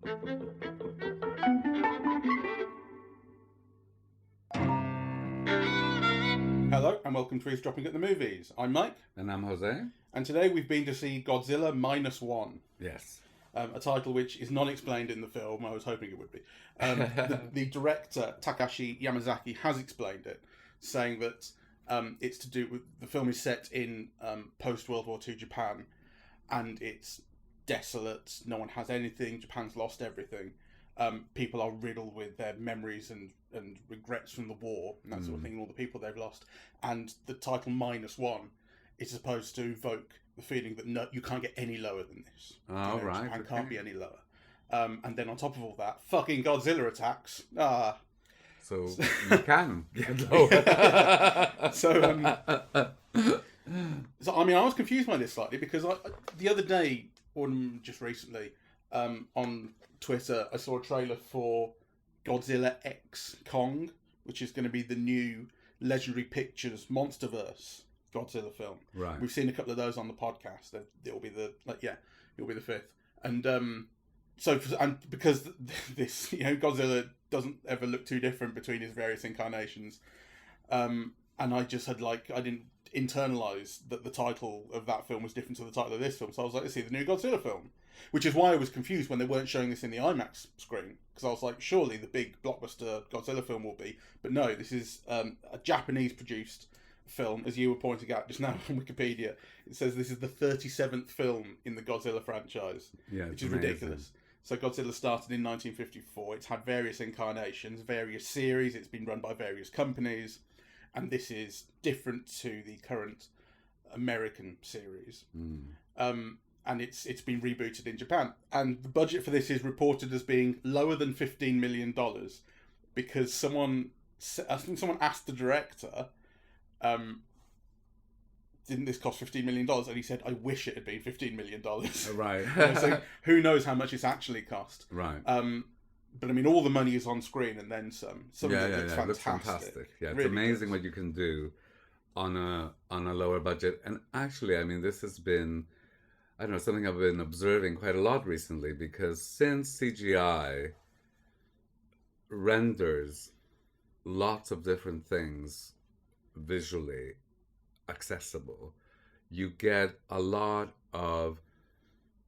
Hello and welcome to Eavesdropping at the Movies. I'm Mike. And I'm Jose. And today we've been to see Godzilla Minus One. Yes. A title which is not explained in the film. I was hoping it would be. The director, Takashi Yamazaki, has explained it, saying that it's to do with... The film is set in post-World War II Japan, and it's desolate. No one has anything. Japan's lost everything. People are riddled with their memories and regrets from the war and that sort of thing, and all the people they've lost. And the title Minus One is supposed to evoke the feeling that no, you can't get any lower than this. Oh, right. Japan can't be any lower. And then on top of all that, fucking Godzilla attacks. So you can get lower. So I mean, I was confused by this slightly because the other day, or just recently, on Twitter, I saw a trailer for Godzilla X Kong, which is going to be the new Legendary Pictures MonsterVerse Godzilla film. Right. We've seen a couple of those on the podcast. It'll be the fifth. And because this, Godzilla doesn't ever look too different between his various incarnations. And I just had I didn't internalize that the title of that film was different to the title of this film. So I was like, let's see the new Godzilla film. Which is why I was confused when they weren't showing this in the IMAX screen. Because I was like, surely the big blockbuster Godzilla film will be. But no, this is a Japanese-produced film, as you were pointing out just now on Wikipedia. It says this is the 37th film in the Godzilla franchise. Yeah, which is amazing. ridiculous. So Godzilla started in 1954. It's had various incarnations, various series. It's been run by various companies. And this is different to the current American series. And it's been rebooted in Japan. And the budget for this is reported as being lower than $15 million because someone asked the director, didn't this cost $15 million? And he said, I wish it had been $15 million. Right. So who knows how much it's actually cost. Right. But I mean, all the money is on screen and then some. It looks fantastic. Yeah, it's really amazing what you can do on a lower budget. And actually, I mean, this has been... I don't know, something I've been observing quite a lot recently, because since CGI renders lots of different things visually accessible, you get a lot of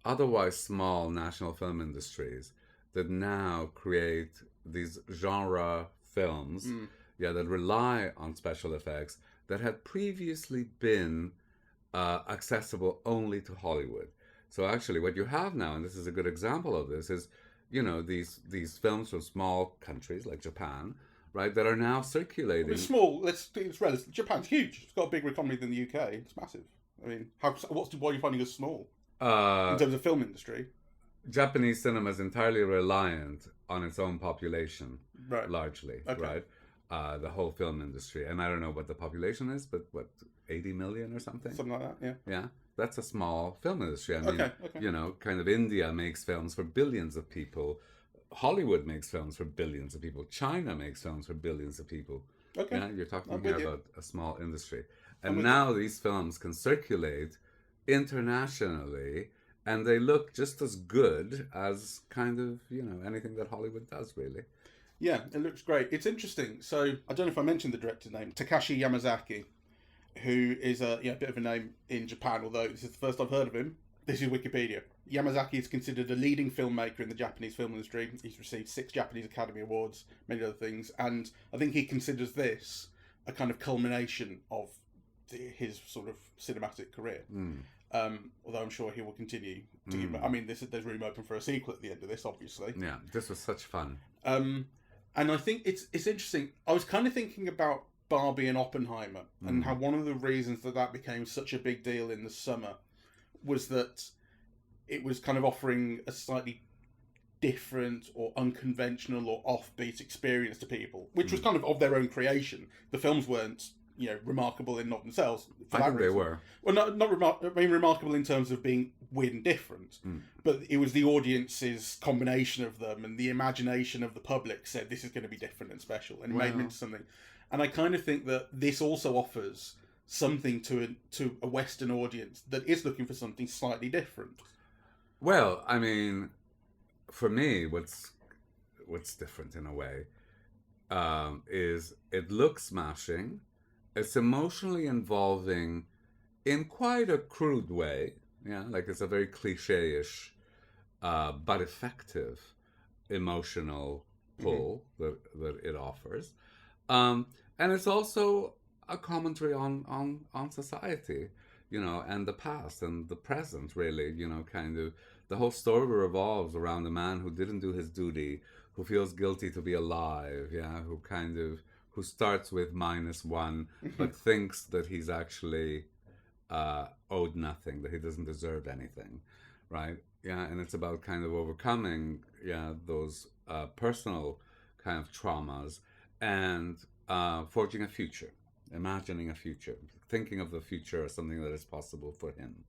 otherwise small national film industries that now create these genre films that rely on special effects that had previously been accessible only to Hollywood. So actually what you have now, and this is a good example of this, is, these films from small countries like Japan, right, that are now circulating. It's small, it's relative. Japan's huge. It's got a bigger economy than the UK. It's massive. I mean, what are you finding as small in terms of film industry? Japanese cinema is entirely reliant on its own population, right. Largely, okay. Right? The whole film industry. And I don't know what the population is, but 80 million or something? Something like that, yeah. Yeah, that's a small film industry. I mean, okay. Kind of India makes films for billions of people. Hollywood makes films for billions of people. China makes films for billions of people. Okay. Yeah, you're talking here about a small industry. And I'm now these films can circulate internationally, and they look just as good as kind of, anything that Hollywood does, really. Yeah, it looks great. It's interesting. So, I don't know if I mentioned the director's name, Takashi Yamazaki, who is a bit of a name in Japan, although this is the first I've heard of him. This is Wikipedia. Yamazaki is considered a leading filmmaker in the Japanese film industry. He's received 6 Japanese Academy Awards, many other things, and I think he considers this a kind of culmination of his sort of cinematic career. Although I'm sure he will continue to I mean, there's room open for a sequel at the end of this, obviously. Yeah, this was such fun. And I think it's interesting. I was kind of thinking about Barbie and Oppenheimer and how one of the reasons that became such a big deal in the summer was that it was kind of offering a slightly different or unconventional or offbeat experience to people, which was kind of their own creation. The films weren't, remarkable in not themselves. I think they were. Well, not remarkable in terms of being weird and different, but it was the audience's combination of them and the imagination of the public said this is going to be different and special and made them into something. And I kind of think that this also offers something to a Western audience that is looking for something slightly different. Well, I mean, for me, what's different in a way is it looks smashing. It's emotionally involving in quite a crude way. Yeah, like it's a very cliche-ish, but effective emotional pull that it offers. And it's also a commentary on society, and the past and the present, really, kind of the whole story revolves around a man who didn't do his duty, who feels guilty to be alive, yeah, who starts with -1, but thinks that he's actually owed nothing, that he doesn't deserve anything, right? Yeah, and it's about kind of overcoming, those personal kind of traumas and forging a future, imagining a future, thinking of the future as something that is possible for him,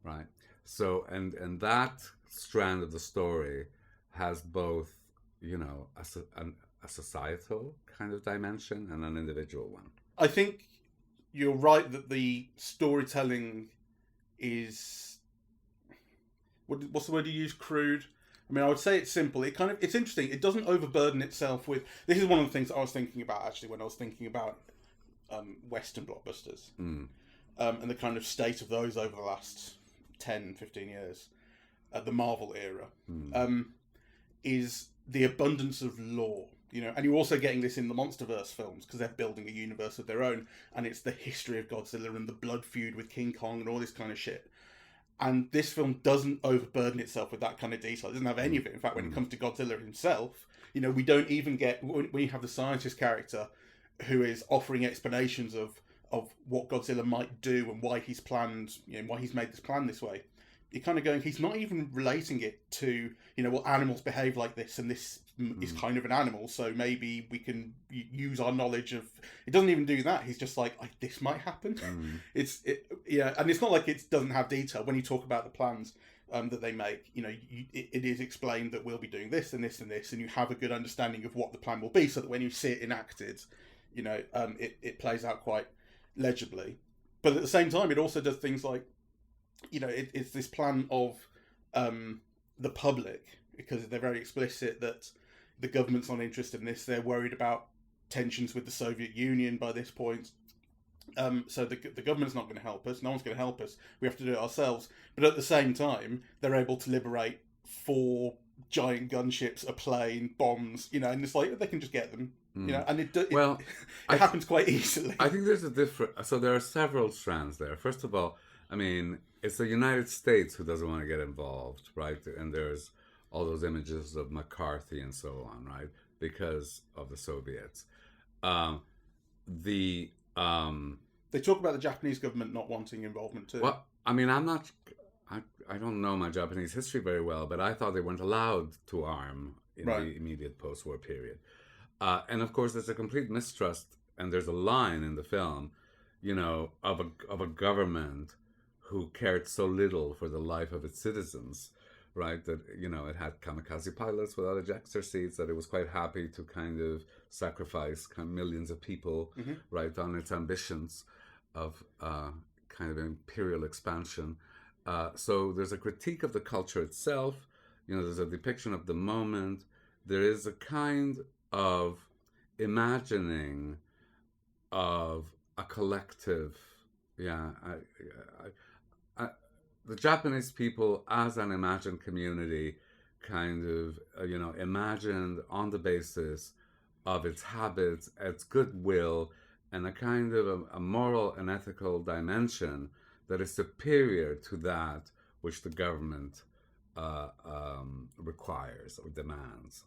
right? So, and that strand of the story has both, a societal kind of dimension and an individual one. I think you're right that the storytelling is, what's the word you use? Crude. I mean, I would say it's simple. It's interesting. It doesn't overburden itself with. This is one of the things I was thinking about actually when I was thinking about Western blockbusters and the kind of state of those over the last 10, 15 years, the Marvel era, is the abundance of lore. And you're also getting this in the MonsterVerse films because they're building a universe of their own, and it's the history of Godzilla and the blood feud with King Kong and all this kind of shit. And this film doesn't overburden itself with that kind of detail. It doesn't have any of it. In fact, when it comes to Godzilla himself, we don't even get, when you have the scientist character who is offering explanations of what Godzilla might do and why he's planned, why he's made this plan this way. You're kind of going, he's not even relating it to, well, animals behave like this, and this is kind of an animal, so maybe we can use our knowledge of. It doesn't even do that. He's just like, this might happen. And it's not like it doesn't have detail when you talk about the plans that they make. It is explained that we'll be doing this and this and this, and you have a good understanding of what the plan will be, so that when you see it enacted, it plays out quite legibly. But at the same time, it also does things like, it's this plan of the public, because they're very explicit that the government's not interested in this. They're worried about tensions with the Soviet Union by this point. So the government's not going to help us. No one's going to help us. We have to do it ourselves. But at the same time, they're able to liberate 4 giant gunships, a plane, bombs, and it's like they can just get them. And it happens quite easily. I think there's a different. So there are several strands there. First of all, I mean, it's the United States who doesn't want to get involved, right? And there's all those images of McCarthy and so on, right? Because of the Soviets. They talk about the Japanese government not wanting involvement too. Well, I mean, I don't know my Japanese history very well, but I thought they weren't allowed to arm in the immediate post-war period. And of course, there's a complete mistrust, and there's a line in the film, of a government who cared so little for the life of its citizens, right? That, it had kamikaze pilots without ejector seats, that it was quite happy to kind of sacrifice millions of people, right, on its ambitions of kind of imperial expansion. So there's a critique of the culture itself, there's a depiction of the moment, there is a kind of imagining of a collective, the Japanese people as an imagined community, kind of, imagined on the basis of its habits, its goodwill, and a kind of a moral and ethical dimension that is superior to that which the government requires or demands.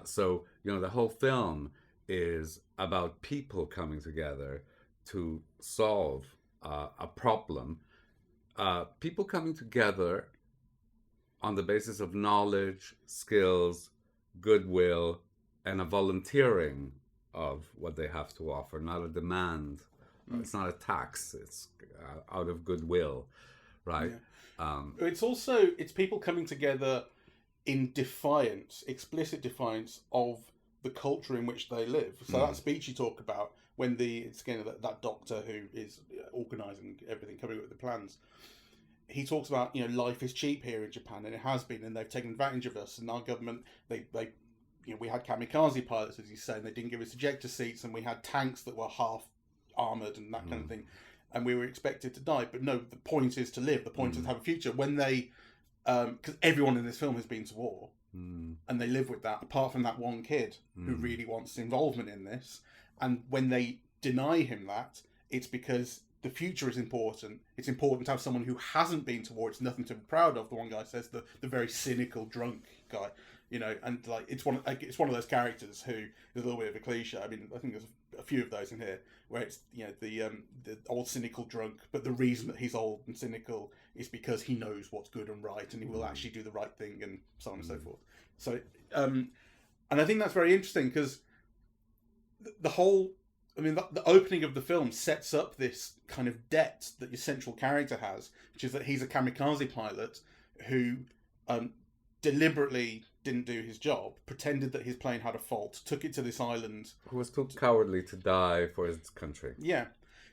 So, the whole film is about people coming together to solve a problem. People coming together on the basis of knowledge, skills, goodwill, and a volunteering of what they have to offer, not a demand. It's not a tax. It's out of goodwill, right? It's people coming together in defiance, explicit defiance of the culture in which they live. So that speech you talk about, when it's again that doctor who is organising everything, coming up with the plans, he talks about, life is cheap here in Japan, and it has been, and they've taken advantage of us. And our government, they we had kamikaze pilots, as he's saying, they didn't give us ejector seats, and we had tanks that were half armored and that kind of thing, and we were expected to die. But no, the point is to live. The point is to have a future. When they, because everyone in this film has been to war, and they live with that. Apart from that one kid who really wants involvement in this, and when they deny him that, it's because the future is important. It's important to have someone who hasn't been to war. It's nothing to be proud of. The one guy says, the very cynical drunk guy, and like it's one of those characters who is a little bit of a cliche. I mean, I think there's a few of those in here where it's the old cynical drunk, but the reason that he's old and cynical is because he knows what's good and right, and he will actually do the right thing, and so on and so forth. So, and I think that's very interesting because the whole. I mean, the opening of the film sets up this kind of debt that your central character has, which is that he's a kamikaze pilot who deliberately didn't do his job, pretended that his plane had a fault, took it to this island. Who was too cowardly to die for his country. Yeah.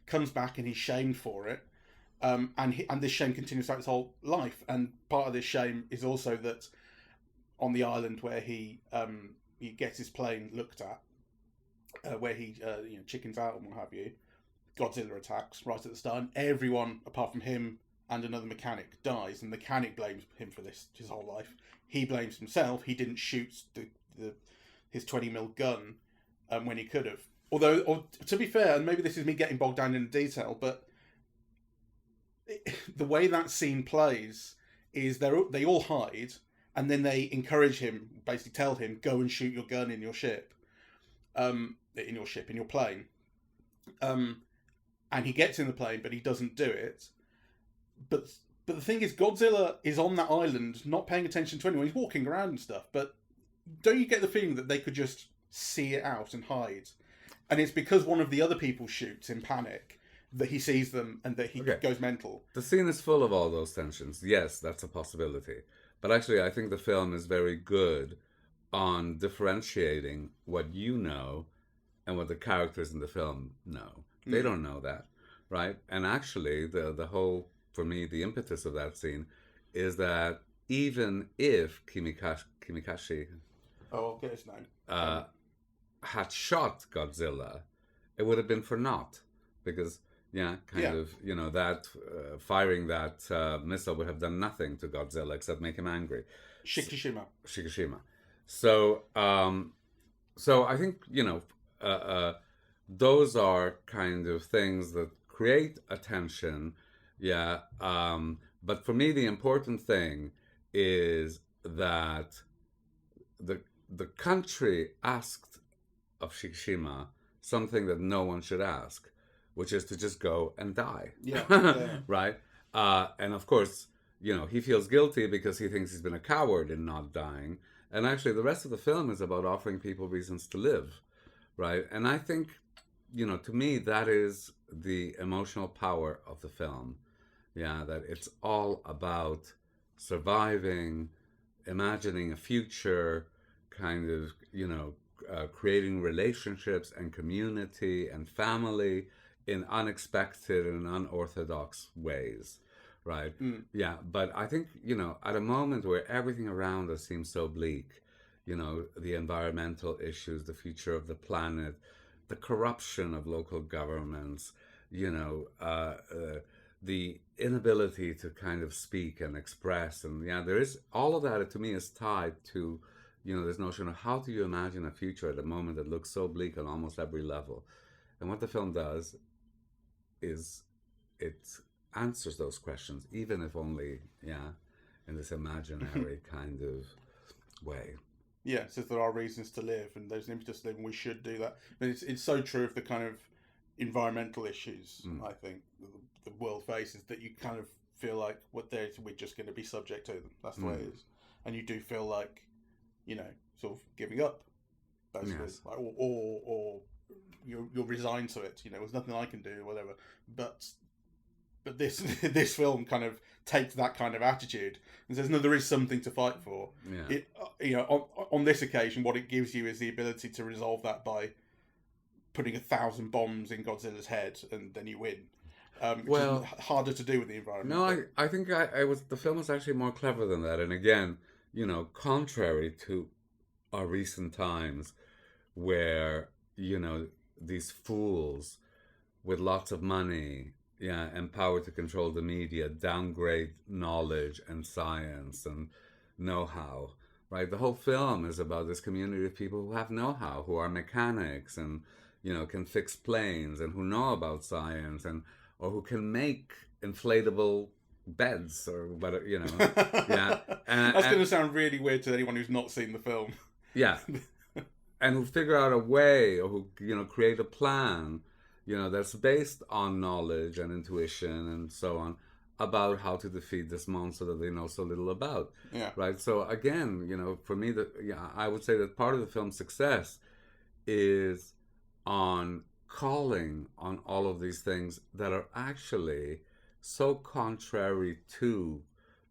Comes back and he's shamed for it. And this shame continues throughout his whole life. And part of this shame is also that on the island where he gets his plane looked at, where he chickens out and what have you, Godzilla attacks right at the start, and everyone apart from him and another mechanic dies, and the mechanic blames him for this his whole life. He blames himself. He didn't shoot his 20mm gun when he could have. Although, to be fair, and maybe this is me getting bogged down in the detail, but the way that scene plays is they all hide, and then they encourage him, basically tell him, go and shoot your gun in your ship. In your plane. And he gets in the plane, but he doesn't do it. But the thing is, Godzilla is on that island, not paying attention to anyone. He's walking around and stuff, but don't you get the feeling that they could just see it out and hide? And it's because one of the other people shoots in panic that he sees them and that he goes mental. The scene is full of all those tensions. Yes, that's a possibility. But actually, I think the film is very good on differentiating what you know and what the characters in the film know. They don't know that, right? And actually, the whole, for me, the impetus of that scene is that even if Kimikashi I'll get his name. had shot Godzilla, it would have been for naught. Because, that firing that missile would have done nothing to Godzilla except make him angry. Shikishima. So I think, those are kind of things that create attention. But for me, the important thing is that the country asked of Shikishima something that no one should ask, which is to just go and die. Right? And of course, he feels guilty because he thinks he's been a coward in not dying. And actually, the rest of the film is about offering people reasons to live, right? And I think, to me, that is the emotional power of the film. That it's all about surviving, imagining a future, kind of, creating relationships and community and family in unexpected and unorthodox ways. Right. But I think, at a moment where everything around us seems so bleak, the environmental issues, the future of the planet, the corruption of local governments, the inability to kind of speak and express. And there is all of that, to me, is tied to, this notion of how do you imagine a future at a moment that looks so bleak on almost every level. And what the film does is it answers those questions, even if only, in this imaginary kind of way. Yeah, says there are reasons to live, and there's an impetus to live, and we should do that. But it's so true of the kind of environmental issues, I think, the world faces, that you kind of feel like we're just going to be subject to them. That's the way it is. And you do feel like, sort of giving up, basically. Yes. Like, or you're resigned to it. There's nothing I can do, or whatever. But this film kind of takes that kind of attitude and says, no, there is something to fight for. It, on this occasion, what it gives you is the ability to resolve that by putting 1,000 bombs in Godzilla's head, and then you win. which is Well, harder to do with the environment. no, But, I think I was the film was actually more clever than that. And again, contrary to our recent times, where these fools with lots of money, yeah, and power to control the media, downgrade knowledge and science and know-how. Right, the whole film is about this community of people who have know-how, who are mechanics and can fix planes and who know about science and or who can make inflatable beds or whatever, yeah, that's going to sound really weird to anyone who's not seen the film. yeah, and who figure out a way or who create a plan that's based on knowledge and intuition and so on about how to defeat this monster that they know so little about. Yeah. Right. So again, for me, I would say that part of the film's success is on calling on all of these things that are actually so contrary to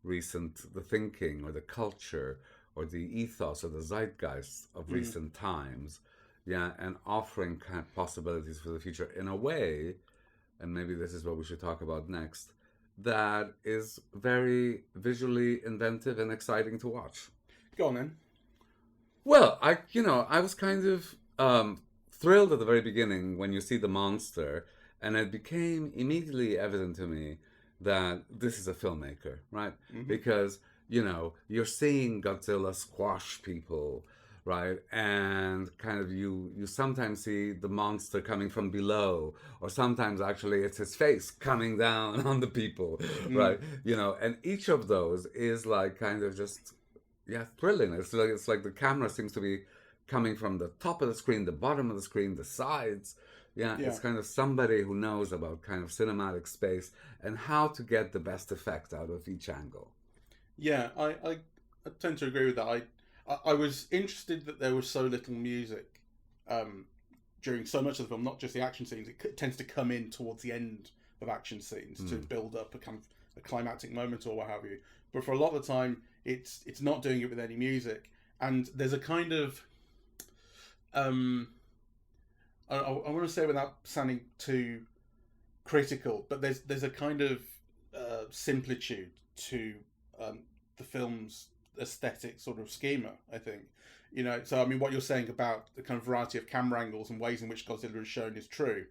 the thinking or the culture or the ethos or the zeitgeist of recent times, yeah, and offering kind of possibilities for the future in a way, and maybe this is what we should talk about next, that is very visually inventive and exciting to watch. Go on then. Well, I was kind of thrilled at the very beginning when you see the monster, and it became immediately evident to me that this is a filmmaker, right? Mm-hmm. Because you're seeing Godzilla squash people, right? And kind of you sometimes see the monster coming from below, or sometimes actually it's his face coming down on the people, right? And each of those is like kind of just thrilling. It's like the camera seems to be coming from the top of the screen, the bottom of the screen, the sides. Yeah, it's kind of somebody who knows about kind of cinematic space and how to get the best effect out of each angle. Yeah, I tend to agree with that. I was interested that there was so little music during so much of the film, not just the action scenes. It tends to come in towards the end of action scenes to build up a kind of a climactic moment or what have you. But for a lot of the time, it's not doing it with any music. And there's a kind of I want to say without sounding too critical, but there's a kind of similitude to the film's aesthetic sort of schema, I think. So I mean, what you're saying about the kind of variety of camera angles and ways in which Godzilla is shown is true,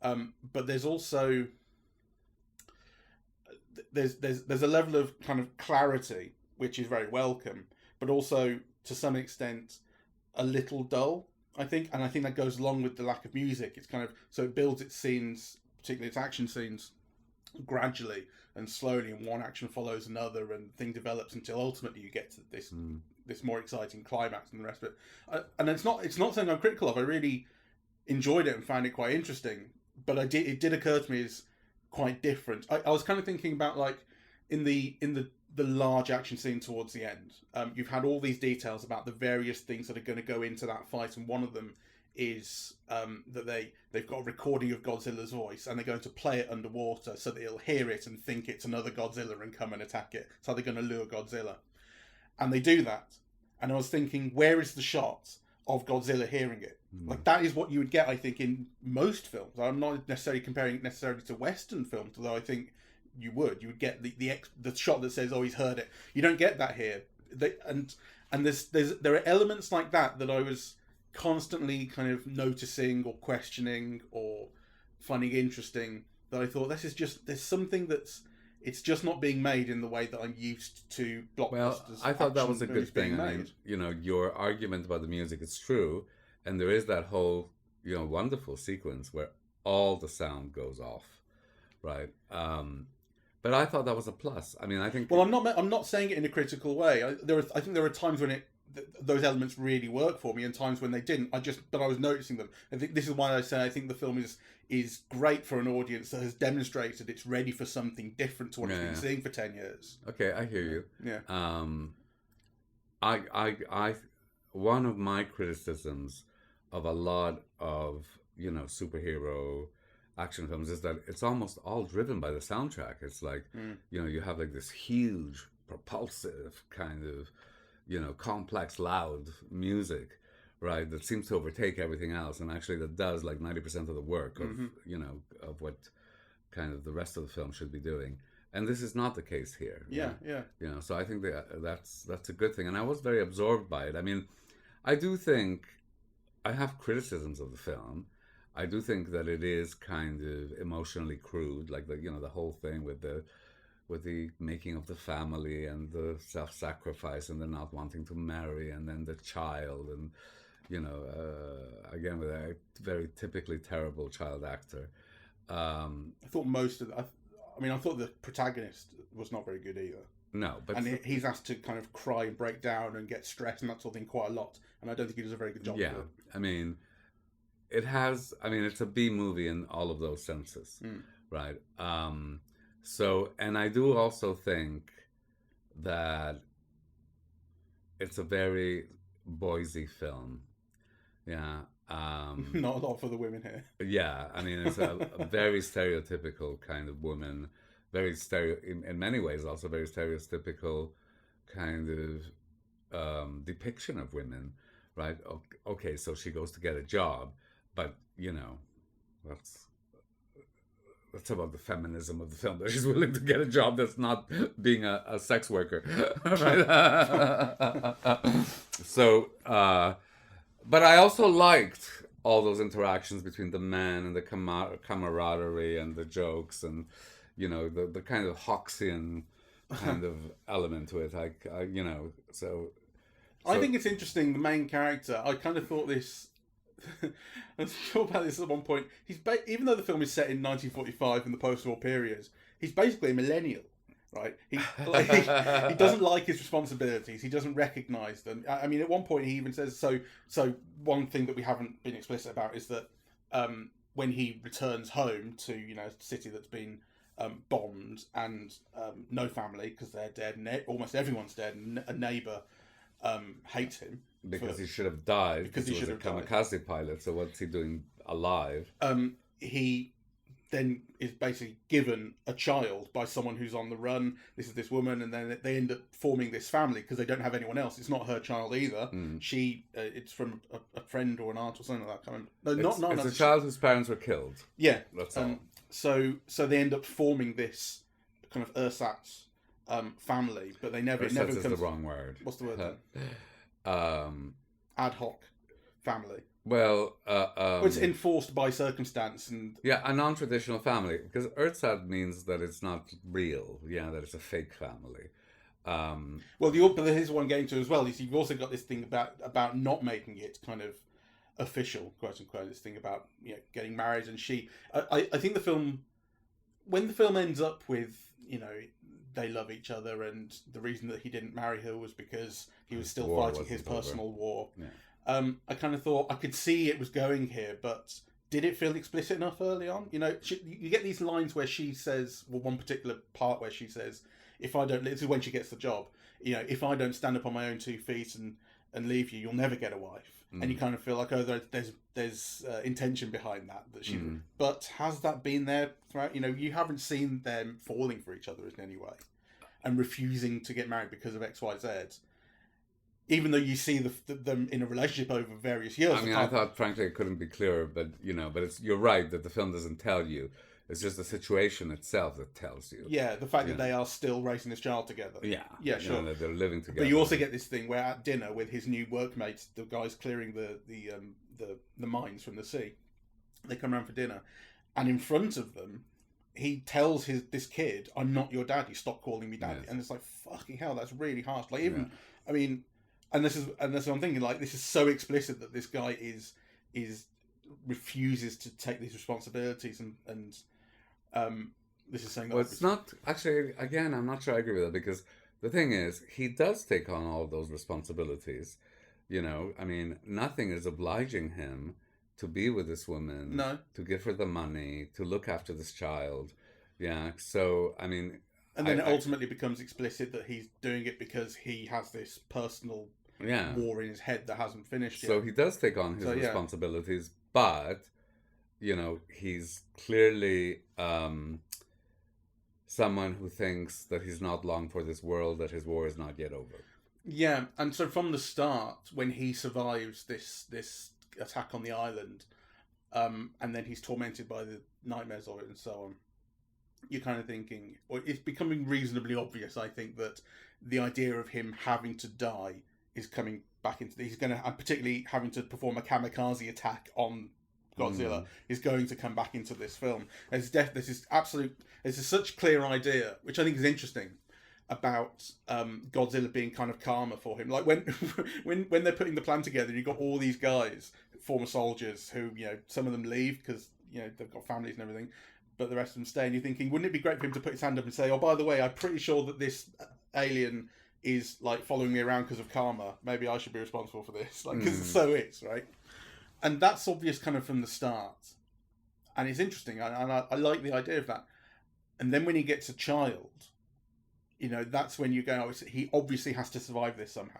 but there's also there's a level of kind of clarity which is very welcome, but also to some extent a little dull, I think, and I think that goes along with the lack of music. It's kind of so it builds its scenes, particularly its action scenes, gradually and slowly, and one action follows another, and thing develops until ultimately you get to this more exciting climax and the rest of it. And it's not something I'm critical of. I really enjoyed it and found it quite interesting, but it did occur to me as quite different. I was kind of thinking about like in the large action scene towards the end. You've had all these details about the various things that are going to go into that fight, and one of them is that they've got a recording of Godzilla's voice, and they're going to play it underwater so that it'll hear it and think it's another Godzilla and come and attack it. So they're going to lure Godzilla, and they do that. And I was thinking, where is the shot of Godzilla hearing it? Like that is what you would get, I think, in most films. I'm not necessarily comparing it necessarily to Western films, although I think you would get the shot that says, "Oh, he's heard it." You don't get that here, and there are elements like that I was constantly kind of noticing or questioning or finding interesting. That I thought there's something it's just not being made in the way that I'm used to blockbusters. Well, I thought that was a good thing. I mean, your argument about the music is true, and there is that whole wonderful sequence where all the sound goes off, right? But I thought that was a plus. I mean, I think. Well, I'm not saying it in a critical way. I think there are times when those elements really work for me, and times when they didn't. But I was noticing them. I think this is why I say I think the film is great for an audience that has demonstrated it's ready for something different to what it's been seeing for 10 years. Okay, I hear you. Yeah. I one of my criticisms of a lot of superhero action films is that it's almost all driven by the soundtrack. It's like you have like this huge propulsive kind of complex loud music, right, that seems to overtake everything else, and actually that does like 90% of the work of of what kind of the rest of the film should be doing. And this is not the case here. Yeah. So I think that's a good thing. And I was very absorbed by it. I mean, I do think I have criticisms of the film. I do think that it is kind of emotionally crude, like the whole thing with the making of the family and the self-sacrifice and the not wanting to marry and then the child and again with a very typically terrible child actor. I thought I thought the protagonist was not very good either. No, but he's asked to kind of cry and break down and get stressed and that sort of thing quite a lot, and I don't think he does a very good job. Yeah, of it. I mean, it's a B movie in all of those senses, right? So, and I do also think that it's a very Boise film. Yeah. Not a lot for the women here. Yeah, I mean, it's a very stereotypical kind of woman, in many ways also very stereotypical kind of depiction of women, right? Okay, so she goes to get a job, but that's about the feminism of the film, that she's willing to get a job that's not being a sex worker, right? So, but I also liked all those interactions between the men and the camaraderie and the jokes and the kind of Hoxian kind of element to it. So I think it's interesting. The main character, I kind of thought this. I was talking about this at one point. Even though the film is set in 1945 in the post-war period, he's basically a millennial, right? He doesn't like his responsibilities. He doesn't recognise them. I mean, at one point he even says so. One thing that we haven't been explicit about is that when he returns home to a city that's been bombed and no family because they're dead, and almost everyone's dead, and a neighbour hates him. Because he should have died. Because he should have died. Kamikaze pilot. So what's he doing alive? He then is basically given a child by someone who's on the run. This is this woman, and then they end up forming this family because they don't have anyone else. It's not her child either. It's from a friend or an aunt or something like that. It's a child whose parents were killed. Yeah, that's all. So they end up forming this kind of ersatz family, but they never. Ersatz is the wrong word. What's the word then? Ad hoc family. Well, it's enforced by circumstance and a non-traditional family, because ersatz means that it's not real. Yeah, that it's a fake family. But here's what I'm getting to as well. Is you've also got this thing about not making it kind of official, quote unquote. This thing about getting married, and I think the film, when the film ends up with they love each other, and the reason that he didn't marry her was because he was still fighting his personal war. Yeah. I kind of thought I could see it was going here, but did it feel explicit enough early on? You get these lines where she says, one particular part where she says, "If I don't," this is when she gets the job. "If I don't stand up on my own 2 feet and leave you, you'll never get a wife." And you kind of feel like, there's intention behind that she. But has that been there throughout? You haven't seen them falling for each other in any way, and refusing to get married because of X, Y, Z. Even though you see them in a relationship over various years. I mean, I thought, frankly, it couldn't be clearer, but you're right that the film doesn't tell you. It's just the situation itself that tells you. Yeah, the fact that they are still raising this child together. Yeah, sure. That they're living together. But you also get this thing where at dinner with his new workmates, the guys clearing the mines from the sea, they come around for dinner, and in front of them, he tells this kid, "I'm not your daddy. Stop calling me daddy." Yes. And it's like, fucking hell, that's really harsh. Like I mean, and this is what I'm thinking. Like, this is so explicit that this guy is refuses to take these responsibilities and this is saying that. Well, it's not actually. Again, I'm not sure I agree with that, because the thing is, he does take on all of those responsibilities. I mean, nothing is obliging him to be with this woman. No. To give her the money, to look after this child. Yeah. So, I mean. And then it ultimately becomes explicit that he's doing it because he has this personal war in his head that hasn't finished yet. So he does take on his responsibilities, but he's clearly someone who thinks that he's not long for this world, that his war is not yet over. Yeah, and so from the start, when he survives this attack on the island, and then he's tormented by the nightmares of it and so on, you're kind of thinking, or it's becoming reasonably obvious, I think, that the idea of him having to die is coming back into. He's going to, and particularly having to perform a kamikaze attack on Godzilla is going to come back into this film. There's such clear idea, which I think is interesting, about Godzilla being kind of karma for him. Like when when they're putting the plan together, you've got all these guys, former soldiers, who, you know, some of them leave because, you know, they've got families and everything, but the rest of them stay. And you're thinking, wouldn't it be great for him to put his hand up and say, oh, by the way, I'm pretty sure that this alien is like following me around because of karma. Maybe I should be responsible for this, like, because so is, right? And that's obvious kind of from the start. And it's interesting, and I like the idea of that. And then when he gets a child, you know, that's when you go, oh, he obviously has to survive this somehow,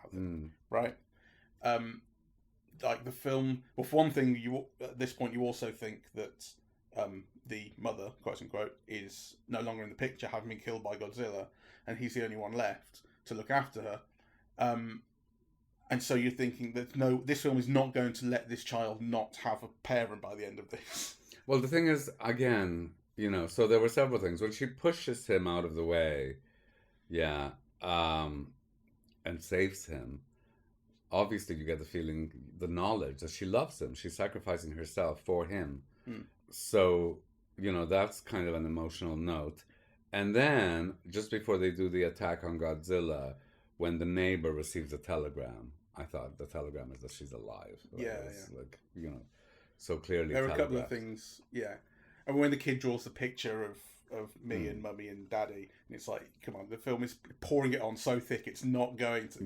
right? Like the film, well, for one thing, you at this point you also think that the mother, quote unquote, is no longer in the picture, having been killed by Godzilla, and he's the only one left to look after her. And so you're thinking that no, this film is not going to let this child not have a parent by the end of this. Well, the thing is, again, you know, so there were several things. When she pushes him out of the way, and saves him, obviously you get the feeling, the knowledge that she loves him. She's sacrificing herself for him. So, you know, that's kind of an emotional note. And then, just before they do the attack on Godzilla, when the neighbor receives a telegram, I thought the telegram is that she's alive. Like, you know, so clearly there are a couple of things, and when the kid draws the picture of me and mummy and daddy, and it's like, come on, the film is pouring it on so thick it's not going to,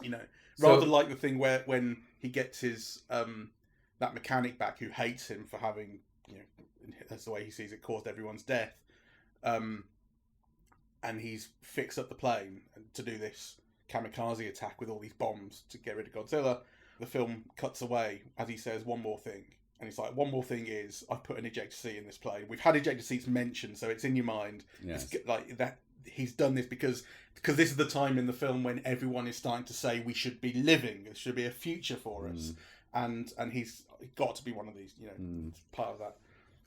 you know, rather like the thing where when he gets his that mechanic back who hates him for having, you know, that's the way he sees it, caused everyone's death, and he's fixed up the plane to do this kamikaze attack with all these bombs to get rid of Godzilla. The film cuts away as he says one more thing, and it's like, one more thing is, I've put an ejector seat in this plane. We've had ejector seats mentioned, so it's in your mind. It's like that he's done this because this is the time in the film when everyone is starting to say we should be living, there should be a future for us, and he's got to be one of these, you know, part of that.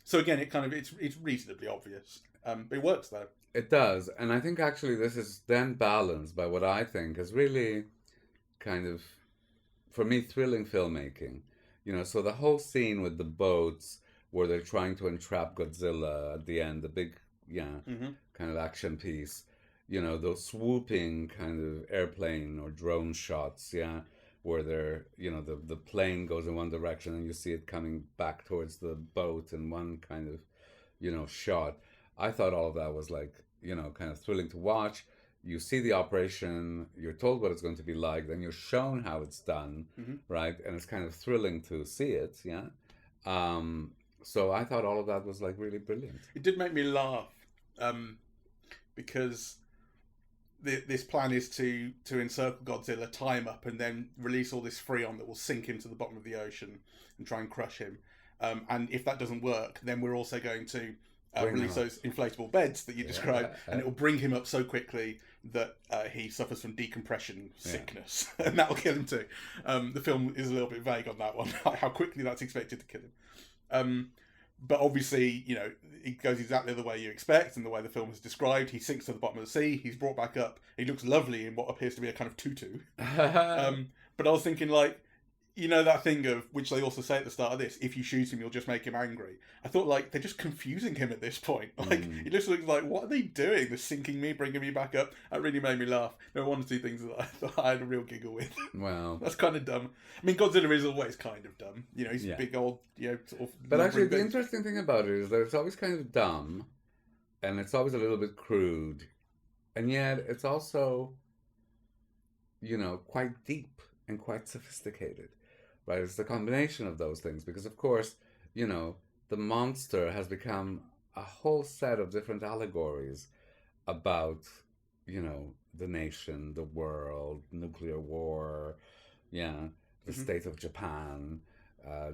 So again, it's reasonably obvious, but it works though. It does, and I think actually this is then balanced by what I think is really kind of, for me, thrilling filmmaking. You know, so the whole scene with the boats where they're trying to entrap Godzilla at the end, the big, kind of action piece. You know, those swooping kind of airplane or drone shots, where they're, you know, the plane goes in one direction and you see it coming back towards the boat in one kind of, you know, shot. I thought all of that was like, you know, kind of thrilling to watch. You see the operation, you're told what it's going to be like, then you're shown how it's done, right? And it's kind of thrilling to see it, so I thought all of that was like really brilliant. It did make me laugh, because this plan is to encircle Godzilla, tie him up, and then release all this freon that will sink him to the bottom of the ocean and try and crush him. And if that doesn't work, then we're also going to release those inflatable beds that you described, and it will bring him up so quickly that he suffers from decompression sickness, and that will kill him too. The film is a little bit vague on that one, how quickly that's expected to kill him. But obviously, you know, it goes exactly the way you expect, and the way the film is described. He sinks to the bottom of the sea. He's brought back up. He looks lovely in what appears to be a kind of tutu. But I was thinking, like, you know, that thing of, which they also say at the start of this, if you shoot him, you'll just make him angry. I thought, like, they're just confusing him at this point. Like, it just looks like, what are they doing? They're sinking me, bringing me back up. That really made me laugh. There were one or two things that I thought I had a real giggle with. Wow. That's kind of dumb. I mean, Godzilla is always kind of dumb. You know, he's a big old, you know, sort of... But actually, the interesting thing about it is that it's always kind of dumb, and it's always a little bit crude, and yet it's also, you know, quite deep and quite sophisticated. Right, it's the combination of those things, because of course, you know, the monster has become a whole set of different allegories about, you know, the nation, the world, nuclear war, the state of Japan,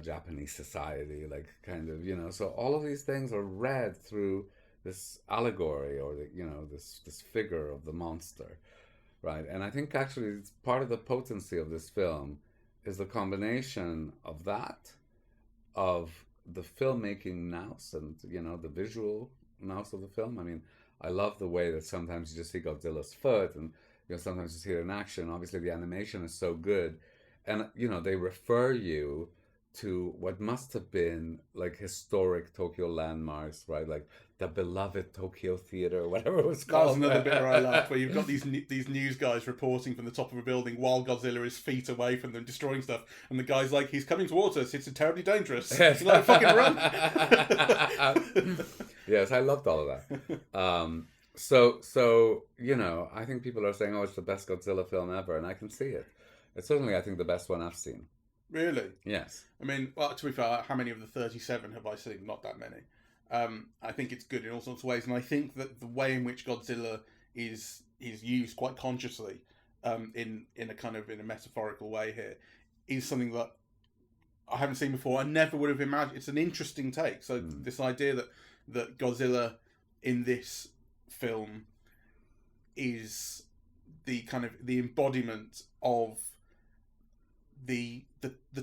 Japanese society, like kind of, you know, so all of these things are read through this allegory, or the, you know, this figure of the monster, right? And I think actually it's part of the potency of this film is the combination of that, of the filmmaking nous, and, you know, the visual most of the film. I mean, I love the way that sometimes you just see Godzilla's foot, and sometimes you see it in action. Obviously, the animation is so good, and they refer you to what must have been like historic Tokyo landmarks, right? Like the beloved Tokyo Theater, whatever it was called. That was another bit where I laughed, where you've got these news guys reporting from the top of a building while Godzilla is feet away from them, destroying stuff, and the guy's like, "He's coming towards us. It's terribly dangerous." Yes. He's like, "Fucking run!" Yes, I loved all of that. So I think people are saying, "Oh, it's the best Godzilla film ever," and I can see it. It's certainly, I think, the best one I've seen. Really? Yes. I mean, well, to be fair, how many of the 37 have I seen? Not that many. I think it's good in all sorts of ways, and I think that the way in which Godzilla is used quite consciously, in a metaphorical way here, is something that I haven't seen before. I never would have imagined. It's an interesting take. So this idea that Godzilla in this film is the embodiment of the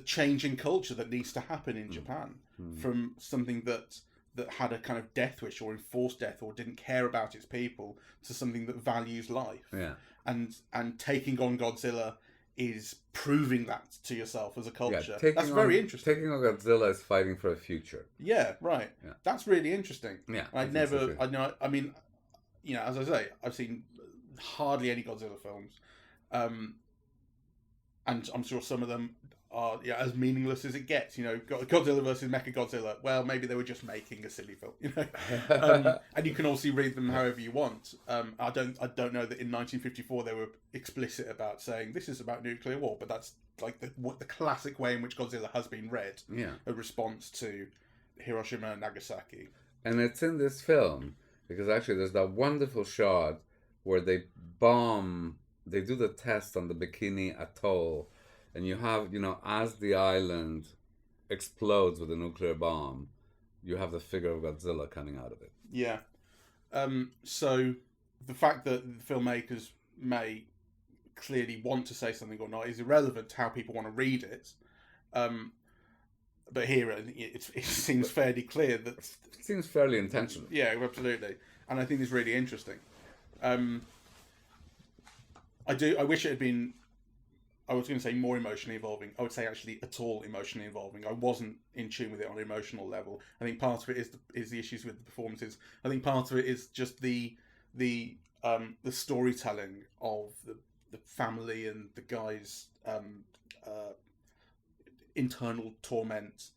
changing culture that needs to happen in Japan, from something that had a kind of death wish or enforced death or didn't care about its people, to something that values life. Yeah. And taking on Godzilla is proving that to yourself as a culture. Yeah, that's very interesting. Taking on Godzilla is fighting for a future. Yeah, right. Yeah. That's really interesting. Yeah. I mean, as I say, I've seen hardly any Godzilla films. And I'm sure some of them are as meaningless as it gets. Godzilla versus Mechagodzilla. Well, maybe they were just making a silly film. And you can also read them however you want. I don't know that in 1954 they were explicit about saying this is about nuclear war, but that's like the classic way in which Godzilla has been read. Yeah. A response to Hiroshima and Nagasaki. And it's in this film because actually there's that wonderful shot where they do the test on the Bikini Atoll, and you have, as the island explodes with a nuclear bomb, you have the figure of Godzilla coming out of it. Yeah. So the fact that the filmmakers may clearly want to say something or not is irrelevant to how people want to read it. But here it seems fairly clear that... It seems fairly intentional. Yeah, absolutely. And I think it's really interesting. I wish it had been, I was going to say more emotionally involving. I would say actually at all emotionally involving. I wasn't in tune with it on an emotional level. I think part of it is the issues with the performances. I think part of it is just the storytelling of the family and the guy's internal torment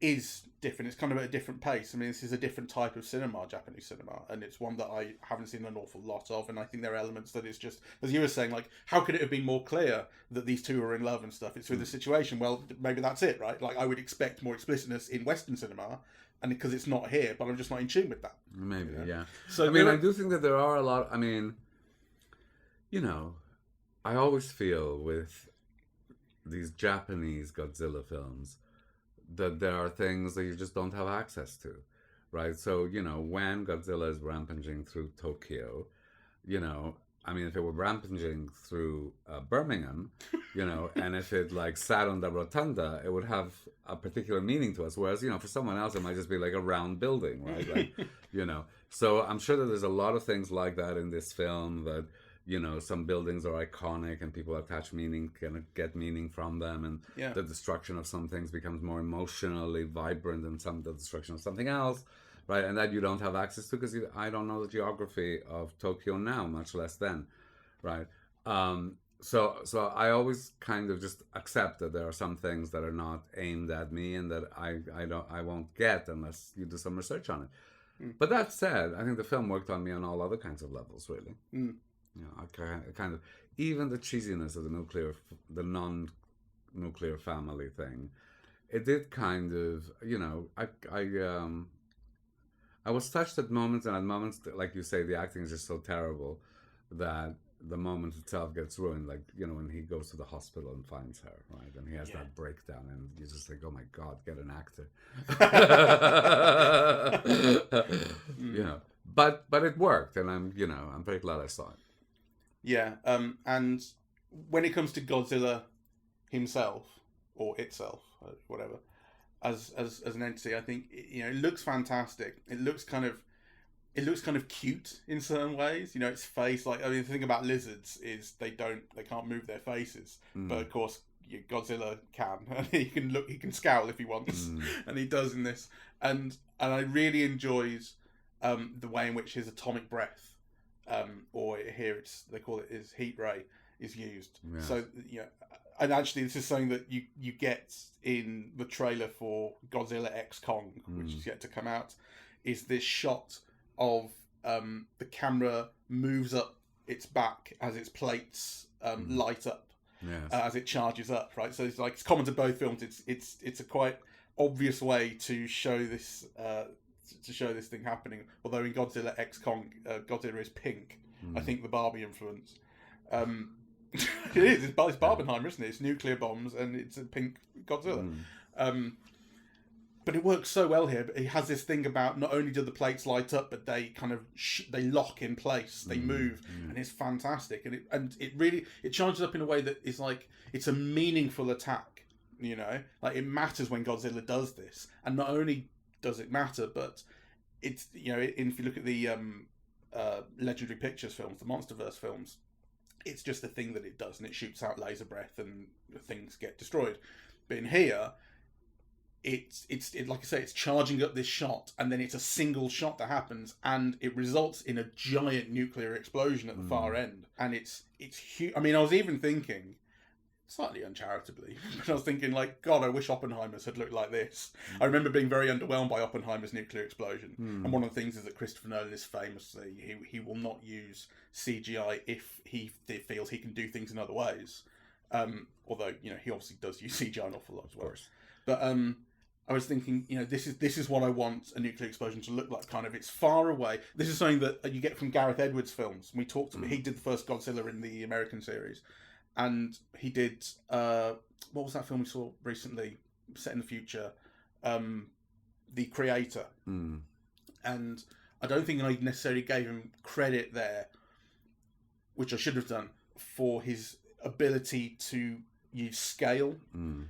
is different. It's kind of at a different pace. I mean, this is a different type of cinema, Japanese cinema, and it's one that I haven't seen an awful lot of. And I think there are elements that it's just, as you were saying, like, how could it have been more clear that these two are in love and stuff? It's through the situation. Well, maybe that's it, right? Like, I would expect more explicitness in Western cinema, and because it's not here, but I'm just not in tune with that. Maybe, yeah. So I mean, I do think that there are a lot. I mean, I always feel with these Japanese Godzilla films that there are things that you just don't have access to, right? So, when Godzilla is rampaging through Tokyo, I mean, if it were rampaging through Birmingham, and if it sat on the rotunda, it would have a particular meaning to us. Whereas, for someone else, it might just be like a round building, right? So I'm sure that there's a lot of things like that in this film that, some buildings are iconic and people attach meaning, can get meaning from them, and the destruction of some things becomes more emotionally vibrant than the destruction of something else, right? And that you don't have access to because I don't know the geography of Tokyo now, much less then, right? So I always kind of just accept that there are some things that are not aimed at me and that I won't get unless you do some research on it. But that said, I think the film worked on me on all other kinds of levels, really. I kind of, even the cheesiness of the non-nuclear family thing, it did kind of, I was touched at moments, and at moments, like you say, the acting is just so terrible that the moment itself gets ruined. Like, when he goes to the hospital and finds her, right? And he has that breakdown, and you just think, oh my God, get an actor. But it worked, and I'm very glad I saw it. Yeah, and when it comes to Godzilla himself, or itself, whatever, as an entity. I think it looks fantastic. It looks kind of cute in certain ways. Its face, like, I mean, the thing about lizards is they can't move their faces, but of course Godzilla can, and he can scowl if he wants, and he does in this. And I really enjoys the way in which his atomic breath, or here they call it his heat ray, is used. Yes. So and actually this is something that you get in the trailer for Godzilla X Kong, which is yet to come out, is this shot of the camera moves up its back as its plates light up. Yes. As it charges up, right? So it's common to both films. It's a quite obvious way to show this thing happening. Although in Godzilla X Kong, Godzilla is pink. I think the Barbie influence. It is. It's Barbenheimer, isn't it? It's nuclear bombs and it's a pink Godzilla. But it works so well here. But it has this thing about not only do the plates light up, but they kind of they lock in place, they move, and it's fantastic. And it really charges up in a way that is like it's a meaningful attack. Like it matters when Godzilla does this, and not only does it matter, but it's if you look at the Legendary Pictures films, the MonsterVerse films, it's just the thing that it does, and it shoots out laser breath, and things get destroyed. But in here, it's like I say, it's charging up this shot, and then it's a single shot that happens, and it results in a giant nuclear explosion at the far end, and it's huge. I mean, I was even thinking, slightly uncharitably, but I was thinking, like, God, I wish Oppenheimer's had looked like this. I remember being very underwhelmed by Oppenheimer's nuclear explosion, and one of the things is that Christopher Nolan is famously he will not use CGI if he feels he can do things in other ways. Although he obviously does use CGI an awful lot as well. Of course. But I was thinking, this is what I want a nuclear explosion to look like. Kind of, it's far away. This is something that you get from Gareth Edwards' films. We talked. He did the first Godzilla in the American series, and he did what was that film we saw recently, set in the future, The Creator. And I don't think I necessarily gave him credit there, which I should have done, for his ability to use scale.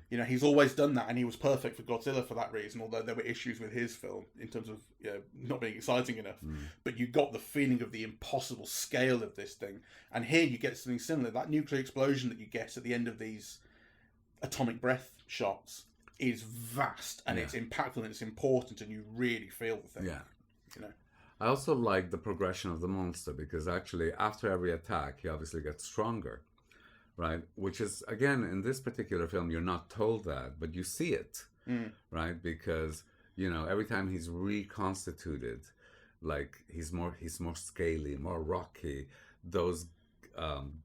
He's always done that, and he was perfect for Godzilla for that reason, although there were issues with his film in terms of not being exciting enough. But you got the feeling of the impossible scale of this thing, and here you get something similar. That nuclear explosion that you get at the end of these atomic breath shots is vast, and it's impactful, and it's important, and you really feel the thing. I also like the progression of the monster, because actually after every attack he obviously gets stronger, right? Which is, again, in this particular film, you're not told that, but you see it, right? Because, every time he's reconstituted, like he's more scaly, more rocky. Those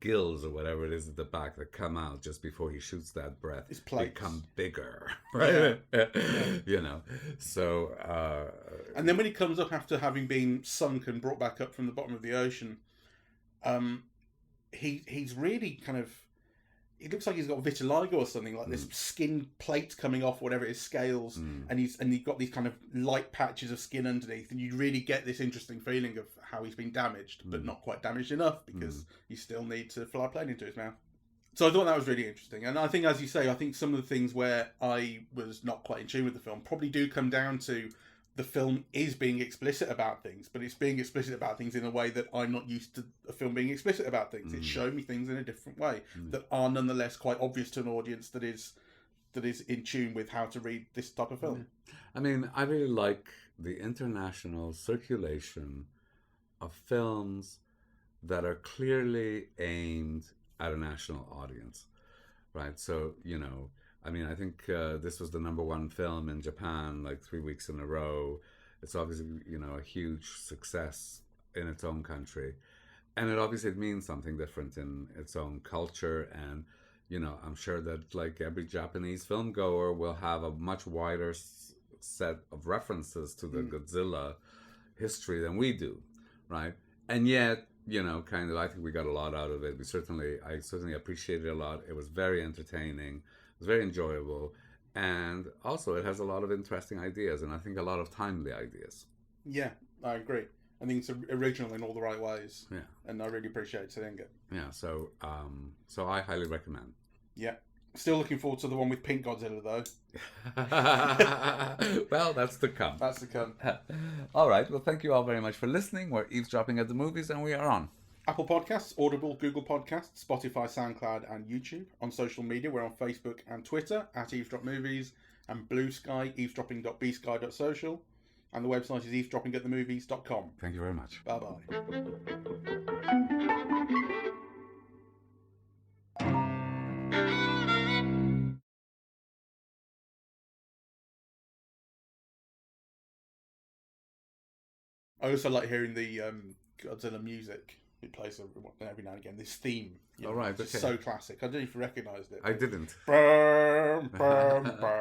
gills or whatever it is at the back that come out just before he shoots that breath become bigger, right? So and then when he comes up after having been sunk and brought back up from the bottom of the ocean, he's really kind of, it looks like he's got vitiligo or something, like this skin plate coming off, whatever it is, scales, and he's got these kind of light patches of skin underneath, and you really get this interesting feeling of how he's been damaged, but not quite damaged enough, because you still need to fly a plane into his mouth. So I thought that was really interesting, and I think, as you say, I think some of the things where I was not quite in tune with the film probably do come down to the film is being explicit about things, but it's being explicit about things in a way that I'm not used to a film being explicit about things. It's showing me things in a different way that are nonetheless quite obvious to an audience that is in tune with how to read this type of film. I mean, I really like the international circulation of films that are clearly aimed at a national audience, right? So, I mean, I think this was the #1 film in Japan, like 3 weeks in a row. It's obviously, a huge success in its own country. And it obviously means something different in its own culture. And, I'm sure that, like, every Japanese film goer will have a much wider set of references to the Godzilla history than we do, right? And yet, kind of, I think we got a lot out of it. I certainly appreciated it a lot. It was very entertaining. It's very enjoyable, and also it has a lot of interesting ideas, and I think a lot of timely ideas. Yeah, I agree. I think it's original in all the right ways. Yeah, and I really appreciate seeing it. Yeah, so I highly recommend. Yeah. Still looking forward to the one with Pink Godzilla, though. Well, that's to come. That's to come. All right. Well, thank you all very much for listening. We're eavesdropping at the movies, and we are on Apple Podcasts, Audible, Google Podcasts, Spotify, SoundCloud, and YouTube. On social media, we're on Facebook and Twitter at Eavesdrop Movies, and Blue Sky, eavesdropping.bsky.social. And the website is eavesdroppingatthemovies.com. Thank you very much. Bye-bye. I also like hearing the Godzilla music. It plays every now and again. This theme. All right, it's okay. so classic. I don't know if you recognised it. I didn't. That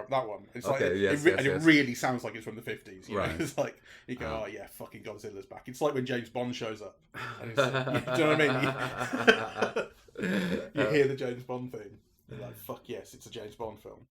one. It's like it really sounds like it's from the 50s. Right. It's like you go, oh yeah, fucking Godzilla's back. It's like when James Bond shows up. And it's like, do you know what I mean? You hear the James Bond theme. You're like, fuck yes, it's a James Bond film.